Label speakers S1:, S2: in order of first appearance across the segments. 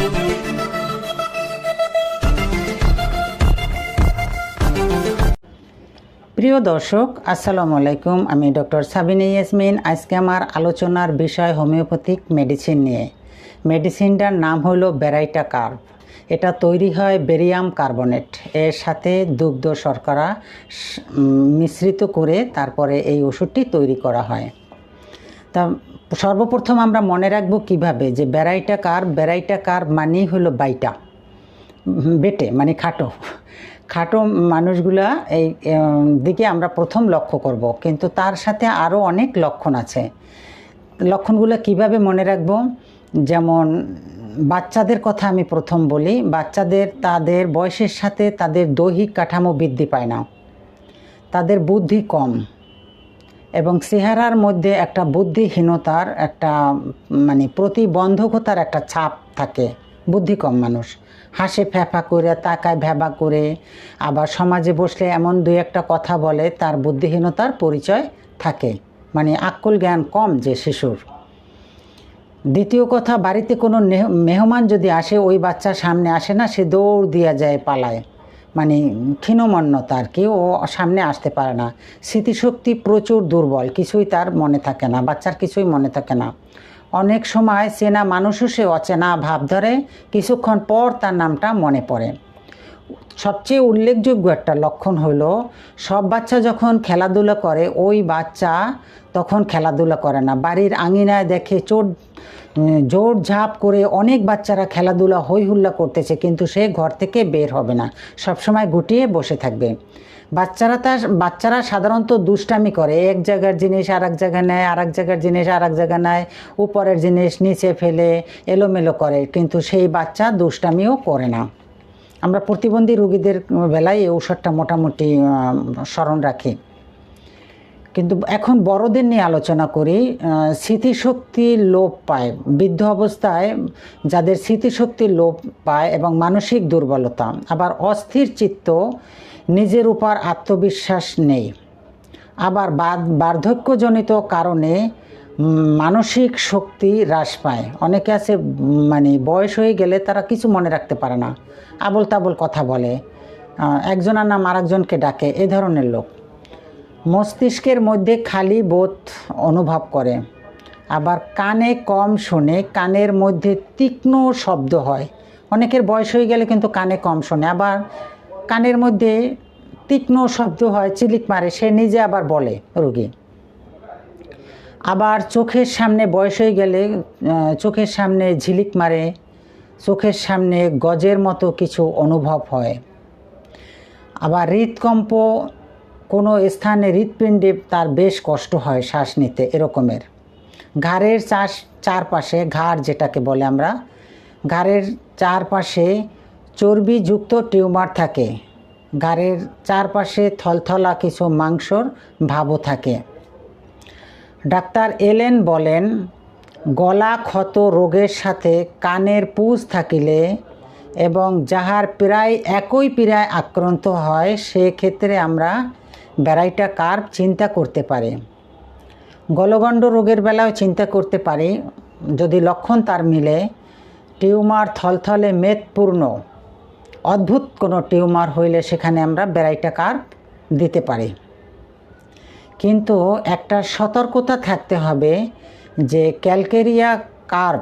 S1: প্রিয় দর্শক, আসসালামু আলাইকুম। আমি ডক্টর সাবিনা ইয়াসমিন। আজকে আমার আলোচনার বিষয় হোমিওপ্যাথিক মেডিসিন নিয়ে। মেডিসিনটার নাম হলো বেরাইটা কার্ভ। এটা তৈরি হয় বেরিয়াম কার্বনেট এর সাথে দুগ্ধ শর্করা মিশ্রিত করে তারপরে এই ওষুধটি তৈরি করা হয়। তা সর্বপ্রথম আমরা মনে রাখবো কিভাবে যে বেরাইটা কার্ভ মানেই হলো বাইটা, বেটে মানে খাটো মানুষগুলা এই দিকে আমরা প্রথম লক্ষ্য করব, কিন্তু তার সাথে আরও অনেক লক্ষণ আছে। লক্ষণগুলো কিভাবে মনে রাখব? যেমন বাচ্চাদের কথা আমি প্রথম বলি। বাচ্চাদের তাদের বয়সের সাথে তাদের দৈহিক কাঠামো বৃদ্ধি পায় না, তাদের বুদ্ধি কম এবং চেহারার মধ্যে একটা বুদ্ধিহীনতার একটা প্রতিবন্ধকতার একটা ছাপ থাকে। বুদ্ধি কম মানুষ হাসে ফ্যাফা করে, তাকায় ভ্যাবা করে, আবার সমাজে বসলে এমন দুই একটা কথা বলে, তার বুদ্ধিহীনতার পরিচয় থাকে, আক্কল জ্ঞান কম যে শিশুর। দ্বিতীয় কথা, বাড়িতে কোনো মেহমান যদি আসে, ওই বাচ্চা সামনে আসে না, সে দৌড় দিয়া যায়, পালায়, ক্ষীণমন্যতা আর কি, ও সামনে আসতে পারে না। স্মৃতিশক্তি প্রচুর দুর্বল, কিছুই তার মনে থাকে না, বাচ্চার কিছুই মনে থাকে না। অনেক সময় চেনা মানুষও সে অচেনা ভাব ধরে, কিছুক্ষণ পর তার নামটা মনে পড়ে। সবচেয়ে উল্লেখযোগ্য একটা লক্ষণ হলো, সব বাচ্চা যখন খেলাধুলা করে, ওই বাচ্চা তখন খেলাধুলা করে না। বাড়ির আঙিনায় দেখে জোর ঝাঁপ করে অনেক বাচ্চারা খেলাধুলা হই হুল্লা করতেছে, কিন্তু সে ঘর থেকে বের হবে না, সবসময় গুটিয়ে বসে থাকবে। বাচ্চারা সাধারণত দুষ্টামি করে, এক জায়গার জিনিস আর এক জায়গায় নেয়, আর এক জায়গার জিনিস আর এক জায়গায় নেয়, উপরের জিনিস নিচে ফেলে এলোমেলো করে, কিন্তু সেই বাচ্চা দুষ্টামিও করে না। আমরা প্রতিবন্ধী রোগীদের বেলায় এই ঔষধটা মোটামুটি স্মরণ রাখি। কিন্তু এখন বড়দের নিয়ে আলোচনা করি। স্মৃতিশক্তি লোপ পায়, বৃদ্ধ অবস্থায় যাদের স্মৃতিশক্তি লোপ পায় এবং মানসিক দুর্বলতা, আবার অস্থির চিত্ত, নিজের উপর আত্মবিশ্বাস নেই, আবার বার্ধক্যজনিত কারণে মানসিক শক্তি হ্রাস পায়। অনেকে আছে বয়স হয়ে গেলে তারা কিছু মনে রাখতে পারে না, আবল তাবল কথা বলে, একজনের নাম আরেকজনকে ডাকে, এ ধরনের লোক। মস্তিষ্কের মধ্যে খালি বোধ অনুভব করে, আবার কানে কম শোনে, কানের মধ্যে তীক্ষ্ণ শব্দ হয়। অনেকের বয়স হয়ে গেলে কিন্তু কানে কম শোনে, আবার কানের মধ্যে তীক্ষ্ণ শব্দ হয়, চিলিক মারে, সে নিজে আবার বলে রোগী। আবার চোখের সামনে বয়স হয়ে গেলে চোখের সামনে ঝিলিক মারে, চোখের সামনে গজের মতো কিছু অনুভব হয়। আবার হৃদকম্প, কোনো স্থানে হৃৎপিণ্ডে তার বেশ কষ্ট হয় শ্বাস নিতে, এরকমের। ঘাড়ের চারপাশে, ঘাড় যেটাকে বলে আমরা, ঘাড়ের চারপাশে চর্বিযুক্ত টিউমার থাকে, ঘাড়ের চারপাশে থলথলা কিছু মাংসর ভাবও থাকে। ডাক্তার এলেন বলেন, গলা ক্ষত রোগের সাথে কানের পুজ থাকিলে এবং যাহার প্রায় একই পীড়ায় আক্রান্ত হয়, সেক্ষেত্রে আমরা বেরাইটা কার্ভ চিন্তা করতে পারি। গলগণ্ড রোগের বেলাও চিন্তা করতে পারি, যদি লক্ষণ তার মিলে। টিউমার থলথলে মেদপূর্ণ অদ্ভুত কোনো টিউমার হইলে সেখানে আমরা বেরাইটা কার্ভ দিতে পারি। কিন্তু একটা সতর্কতা থাকতে হবে যে ক্যালকেরিয়া কার্ভ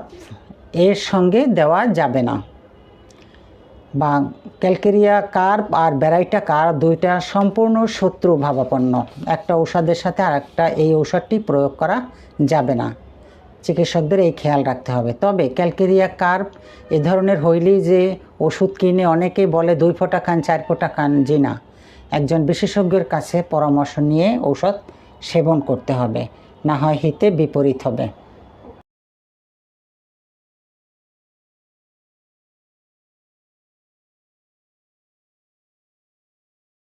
S1: এর সঙ্গে দেওয়া যাবে না, বা ক্যালকেরিয়া কার্ভ আর বেরাইটা কার্ভ দুইটা সম্পূর্ণ শত্রু ভাবাপন্ন। একটা ঔষধের সাথে আর একটা, এই ঔষধটি প্রয়োগ করা যাবে না, চিকিৎসকদের এই খেয়াল রাখতে হবে। তবে ক্যালকেরিয়া কার্ভ এ ধরনের হইলেই যে ওষুধ কিনে অনেকেই বলে 2 ফোঁটা খান, 4 ফোঁটা খান, জি না, একজন বিশেষজ্ঞের কাছে পরামর্শ নিয়ে ঔষধ সেবন করতে হবে, না হয় হিতে বিপরীত হবে।